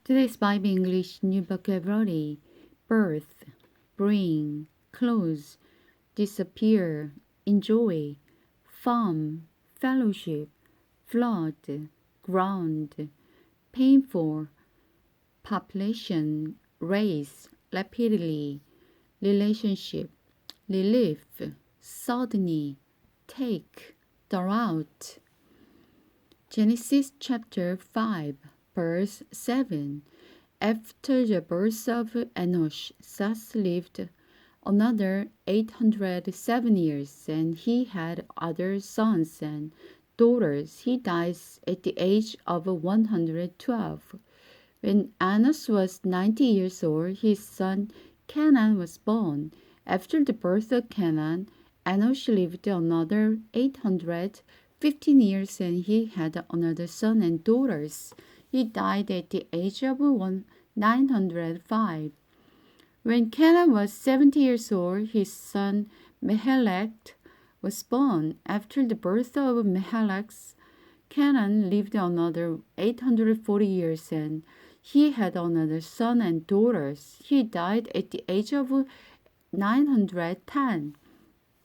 Today's Bible English new vocabulary: birth, bring, close, disappear, enjoy, farm, fellowship, flood, ground, painful, population, race, rapidly, relationship, relief, suddenly, take, drought. Genesis chapter 5, verse 7. After the birth of Enosh, Seth lived another 807 years, and he had other sons and daughters. He died at the age of 112. When Enos was 90 years old, his son Canaan was born. After the birth of Canaan, Enosh lived another 815 years, and he had another son and daughters. He died at the age of 905. When Canaan was 70 years old, his son Mehelech was born. After the birth of Mehelech, Canaan lived another 840 years, and he had another son and daughters. He died at the age of 910.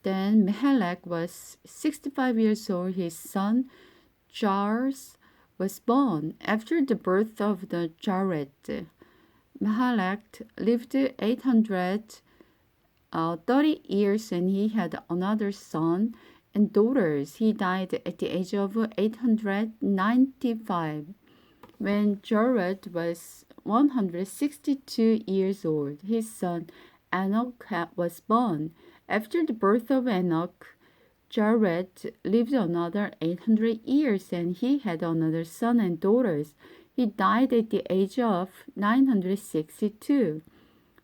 Then Mehelech was 65 years old. His son Charles was born. After the birth of the Jared, Mehelech lived 830 years, and he had another son and daughters. He died at the age of 895. When Jared was 162 years old, his son Enoch was born. After the birth of Enoch, Jared lived another 800 years, and he had another son and daughters. He died at the age of 962.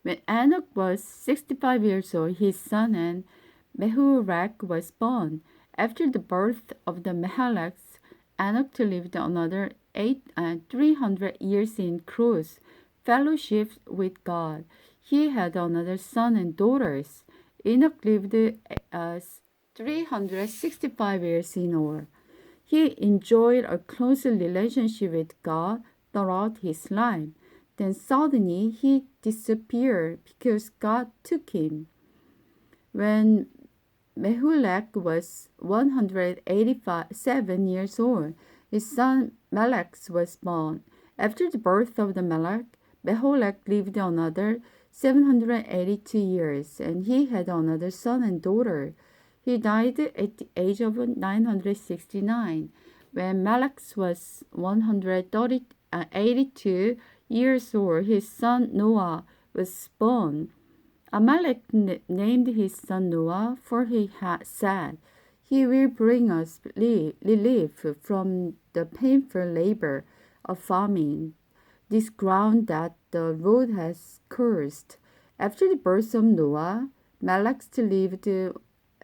When Enoch was 65 years old, his son and Mehurak was born. After the birth of the Mehelech, Enoch lived another 300 years in close fellowship with God. He had another son and daughters. Enoch lived 365 years in all. He enjoyed a close relationship with God throughout his life. Then suddenly he disappeared because God took him. When Mehullech was 187 years old, his son Melech was born. After the birth of the Melech, Mehullech lived another 782 years, and he had another son and daughter. He died at the age of 969. When Melech was 182 years old, his son Noah was born. Amalek named his son Noah, for he had said, "He will bring us relief from the painful labor of farming, this ground that the Lord has cursed." After the birth of Noah, Melech lived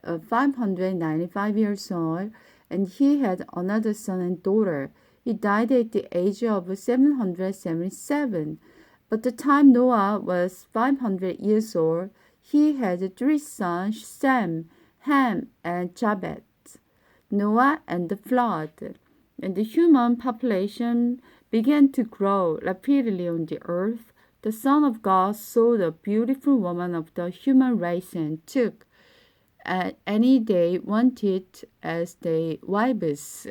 595 years old, and he had another son and daughter. He died at the age of 777. But the time Noah was 500 years old, he had three sons, Sem, Ham, and Japheth. Noah and the flood. And the human population began to grow rapidly on the earth. The Son of God saw the beautiful woman of the human race and took any they wanted as their wives.